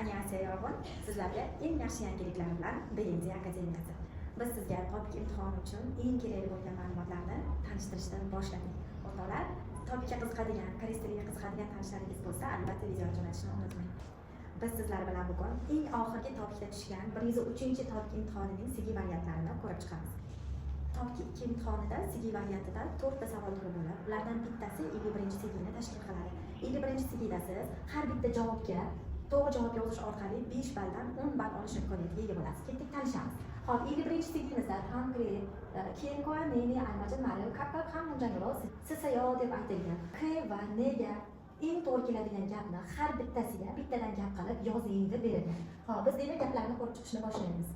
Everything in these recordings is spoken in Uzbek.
Annyeonghaseyo yog'in. Sizlarga eng yaxshi yangiliklar bilan BNZ Akademiyasi. Biz sizga topik imtihoni uchun eng kerakli bo'lgan ma'lumotlarni tanishtirishdan boshladik. O'rtoqlar, topikka qiziqadigan, koreys tiliga qiziqadigan tanishlaringiz bo'lsa, albatta video jo'natishni unutmang. Biz sizlar bilan bugun eng oxirgi topikda tushgan 103-topik imtihonining CV variantlarini ko'rib chiqamiz. Topik 2 imtihonida CV variantida 4 ta savol turi bo'lib, ulardan bittasi 51-CVni tashkil qiladi. 51-CVda siz har bitta javobga to'g'ri javob yozish orqali 5 balldan 10 ball olish imkoniyatiga ega bo'lasiz. Ketdik, tanishamiz. Hop, 51-CVmizda konkret Kenko, Neni, Almajin, Maril, Kakak, ham Munjangro, Sisayo deb aytilgan K va Nega eng to'g'ri keladigan gapni har bittasiga bittadan gap qilib yozing deb berilgan. Hop, biz demak gaplarni ko'rib chiqishni boshlaymiz.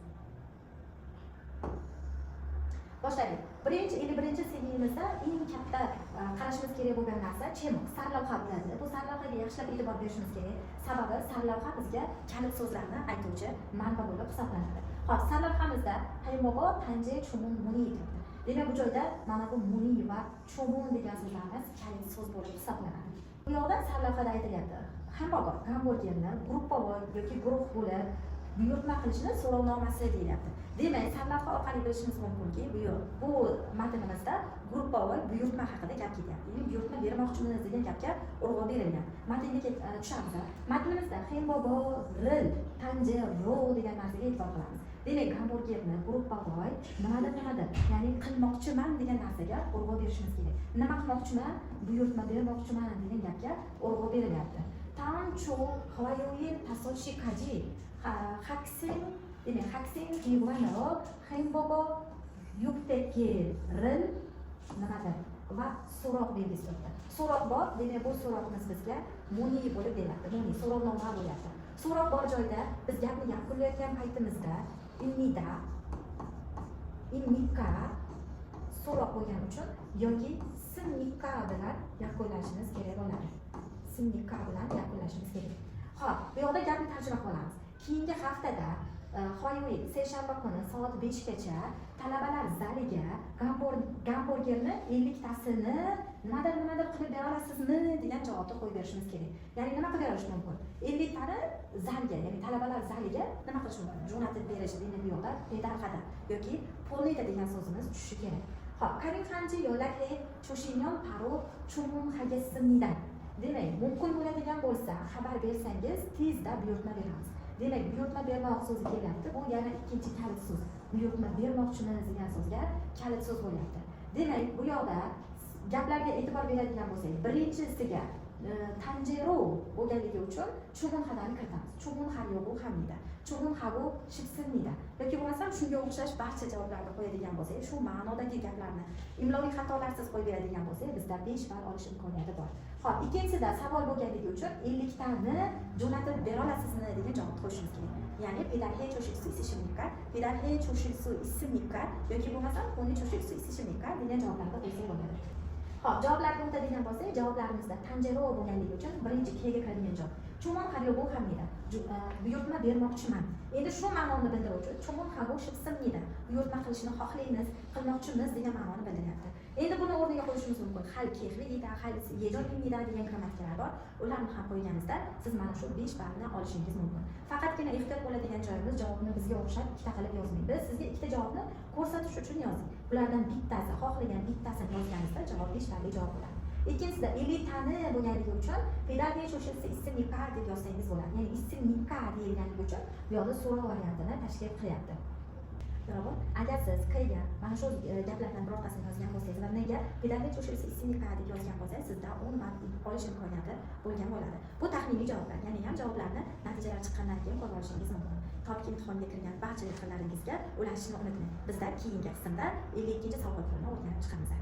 Boshlaylik. Birinchi 51-CVmizda eng katta qarashimiz kerak bo'lgan narsa chemok, sarlavha bo'ladi. Bu sarlavhaga yaxshilab e'tibor berishimiz kerak. Sababi sarlavha bizga kalit so'zlarni aytuvchi manba bo'lib hisoblanadi. Hop, sarlavhamizda haymobo, tanje, chumun, muni turibdi. Demak, bu joyda mana bu muni va chumun degan so'zlarimiz kalit so'z bo'lib hisoblanadi. Bu yoqda sarlavhada aytilyapti. Hamburgerni gruppovoy yoki guruh bo'lib buyurtma qilishni so'rovnomasi deyilyapti. Demak, sarlavha orqali bilishimiz mumkinki, bu matnimizda gruppovoy buyurtma haqida gap ketyapti. Ya'ni buyurtma bermoqchimiz degan gapga urg'u berilgan. Matnga tushamiz. Matnimizda hembobo, ril, tanje, ro degan narsaga e'tibor qilamiz. Demak, hamburgerni gruppovoy nimadir, ya'ni qilmoqchiman degan narsaga urg'u berishimiz kerak. Nima qilmoqchiman? Buyurtma bermoqchiman degan gapga urg'u berilyapti. Tancho, havoyoyin, tasochi kaji, haksin, demak, haksin hivano, hembobo, yupteki, ril, nimadir va so'roq belgisi turibdi. So'roq bor, demak, bu so'roqimiz bizga muni bo'lib deyapti. Muni so'rovnoma bo'lyapti. So'roq bor joyda biz gapni yakunlayotgan paytimizda innika so'roq bo'lgani uchun yoki simnika bilan yakunlashimiz kerak bo'ladi. Simnika bilan yakunlashimiz kerak. Xo'p, bu yoqda gapni tarjima qilamiz. Keyingi haftada Xoyuy seshanba kuni soat 5 gacha talabalar zaliga gamburgerni 50 tasini nimadir qilib bera olasizmi degan javobni qo'yib berishimiz kerak. Ya'ni nima qilib berish mumkin? 50 tani zalga, ya'ni talabalar zaliga nima qilish mumkin? Jo'natib berish degan bu yoqda pedalxada yoki polnita degan so'zimiz tushishi kerak. Xo'p, Karim Xanji yo'lakli choshinyon paro chumun hagesimidan. Demak, mumkin bo'ladigan bo'lsa xabar bersangiz tezda buyurtma beramiz. Demak, buyurtma bermoq so'zi kelyapti. Bu yana ikkinchi kalit so'z. Buyurtma bermoqchimiz degan so'zga kalit so'z bo'lyapti. Demak, bu yoqda gaplarga e'tibor beradigan bo'lsak, birinchisiga tanjero bo'lganligi uchun chumun hadani kiritamiz. Chumun har yo'g'u hamida. Chumun hagu shipsinida. Yoki bo'lmasam shunga o'xshash barcha javoblarni qo'yadigan bo'lsak, shu ma'nodagi gaplarni imloviy xatolarsiz qo'yib beradigan bo'lsak, bizda 5 ball olish imkoniyati bor. Xo'p, ikkinchisida savol bo'lganligi uchun 50 tani jo'natib bera olasizmi degan javobni qo'yishimiz kerak. Ya'ni pedalhe cho'shilsu isishimnika, pedalhe cho'shilsu issimnika yoki bo'lmasam poni cho'shilsu isishimnika degan javoblarni qo'ysak bo'ladi. Xo'p, javoblarga o'tadigan bo'lsak, javoblarimizda tanjero bo'lganligi uchun birinchi kega kiradigan javob. Chumun har yo'g'u hamida. Buyurtma bermoqchiman. Endi shu ma'noni bildiruvchi chumun hagu shipsimida. Buyurtma qilishni xohlaymiz, qilmoqchimiz degan ma'noni bildiryapti. Endi buni o'rniga qo'yishimiz mumkin. Hal kehligida, hal yejonimida degan grammatikalar bor. Ularni ham qo'yganingizda siz mana shu 5 ballni olishingiz mumkin. Faqatgina ehtiyot bo'ladigan joyimiz javobni bizga o'xshab ikkita qilib yozmang. Biz sizga ikkita javobni ko'rsatish uchun yozdik. Bulardan bittasi, xohlagan bittasini yozganingizda javob 5 balli javob bo'ladi. Ikkinchisida 50 tani bo'lganligi uchun pedalga cho'shilsa issimnika deb yozsangiz bo'ladi. Ya'ni issimnika deyilganligi uchun bu yoqda so'roq variantini tashkil qilyapti. To'g'ri. Agar siz Kga mana shu gaplardan birortasini yozgan bo'lsangiz va nega pedalga cho'shilsa issimnika deb yozgan bo'lsangiz, sizda 10 ball olish imkoniyati bo'lgan bo'ladi. Bu taxminiy javoblar. Ya'ni ham javoblarni natijalar chiqqandan keyin qo'yib olishingiz mumkin. Topik imtihoniga kirgan barcha yaqinlaringizga ulashishni unutmang. Bizda keyingi qismda 52-savol turini o'rganib chiqamiz.